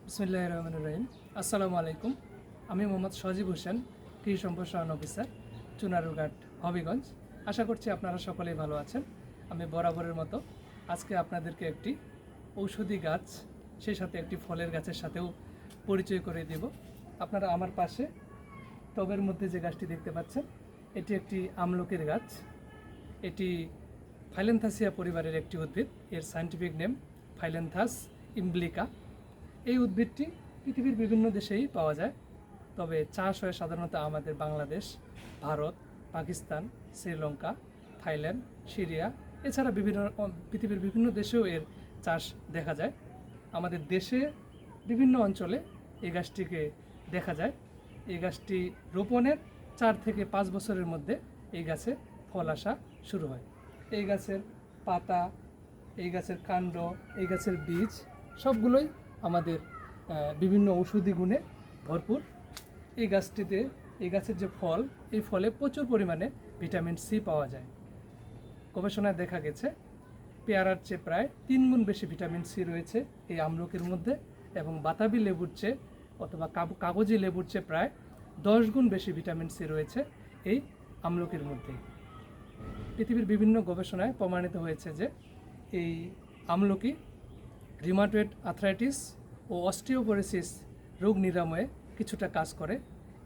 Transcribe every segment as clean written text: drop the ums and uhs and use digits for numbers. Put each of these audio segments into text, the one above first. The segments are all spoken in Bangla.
বিসমিল্লাহির রহমানির রহিম। আসসালামু আলাইকুম। আমি মোহাম্মদ সজীব হোসেন, কৃষি সম্প্রসারণ অফিসার, চুনারুঘাট, হবিগঞ্জ। আশা করছি আপনারা সকলেই ভালো আছেন। আমি বরাবরের মতো আজকে আপনাদেরকে একটি ঔষধি গাছ, সেই সাথে একটি ফলের গাছের সাথেও পরিচয় করে দেব। আপনারা আমার পাশে টবের মধ্যে যে গাছটি দেখতে পাচ্ছেন, এটি একটি আমলকির গাছ। এটি ফাইলেন্থাসিয়া পরিবারের একটি উদ্ভিদ। এর সায়েন্টিফিক নেম ফাইলেন্থাস ইমব্লিকা। এই উদ্ভিদটি পৃথিবীর বিভিন্ন দেশেই পাওয়া যায়, তবে চাষ হয় সাধারণত আমাদের বাংলাদেশ, ভারত, পাকিস্তান, শ্রীলঙ্কা, থাইল্যান্ড, সিরিয়া, এছাড়া পৃথিবীর বিভিন্ন দেশেও এর চাষ দেখা যায়। আমাদের দেশে বিভিন্ন অঞ্চলে এই গাছটিকে দেখা যায়। এই গাছটি রোপণের 4 থেকে 5 বছরের মধ্যে এই গাছে ফল আসা শুরু হয়। এই গাছের পাতা, এই গাছের কাণ্ড, এই গাছের বীজ সবগুলোই আমাদের বিভিন্ন ঔষধি গুণে ভরপুর। এই গাছের যে ফল, এই ফলে প্রচুর পরিমাণে ভিটামিন সি পাওয়া যায়। গবেষণায় দেখা গেছে পেয়ারার চেয়ে প্রায় 3 গুণ বেশি ভিটামিন সি রয়েছে এই আমলকির মধ্যে, এবং বাতাবি লেবুর চেয়ে অথবা কাগজি লেবুর চেয়ে প্রায় 10 গুণ বেশি ভিটামিন সি রয়েছে এই আমলকির মধ্যে। পৃথিবীর বিভিন্ন গবেষণায় প্রমাণিত হয়েছে যে এই আমলকি রিউমাটয়েড আর্থ্রাইটিস ও অস্টিওপোরোসিস রোগ নিরাময়ে কিছুটা কাজ করে।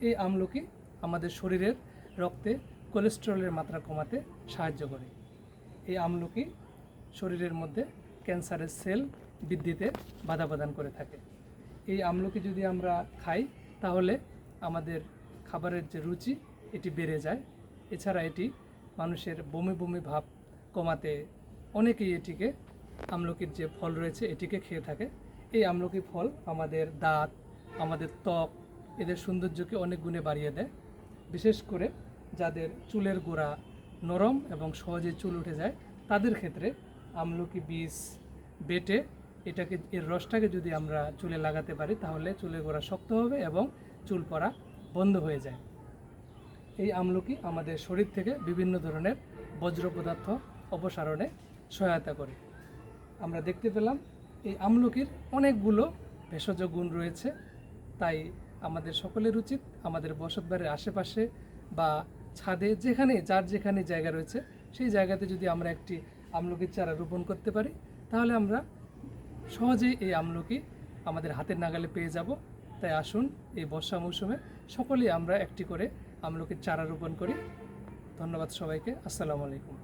এই আমলকি আমাদের শরীরের রক্তে কোলেস্টেরলের মাত্রা কমাতে সাহায্য করে। এই আমলকি শরীরের মধ্যে ক্যান্সারের সেল বৃদ্ধিতে বাধা প্রদান করে থাকে। এই আমলকি যদি আমরা খাই তাহলে আমাদের খাবারের যে রুচি এটি বেড়ে যায়। এছাড়া এটি মানুষের বমি বমি ভাব কমাতে অনেকেই এটিকে, আমলকির যে ফল রয়েছে এটিকে খেয়ে থাকে। এই আমলকি ফল আমাদের দাঁত, আমাদের ত্বক, এদের সৌন্দর্যকে অনেক গুণে বাড়িয়ে দেয়। বিশেষ করে যাদের চুলের গোড়া নরম এবং সহজে চুল উঠে যায়, তাদের ক্ষেত্রে আমলকি বীজ বেটে এর রসটাকে যদি আমরা চুলে লাগাতে পারি তাহলে চুলের গোড়া শক্ত হবে এবং চুল পড়া বন্ধ হয়ে যায়। এই আমলকি আমাদের শরীর থেকে বিভিন্ন ধরনের বজ্র পদার্থ অপসারণে সহায়তা করে। আমরা দেখতে পেলাম এই আমলকির অনেকগুলো ভেষজ গুণ রয়েছে। তাই আমাদের সকলের উচিত আমাদের বসতবাড়ির আশেপাশে বা ছাদে যার যেখানে জায়গা রয়েছে সেই জায়গাতে যদি আমরা একটি আমলকির চারা রোপণ করতে পারি তাহলে আমরা সহজেই এই আমলকি আমাদের হাতের নাগালে পেয়ে যাব। তাই আসুন এই বর্ষা মৌসুমে সকলেই আমরা একটি করে আমলকির চারা রোপণ করি। ধন্যবাদ সবাইকে। আসসালামু আলাইকুম।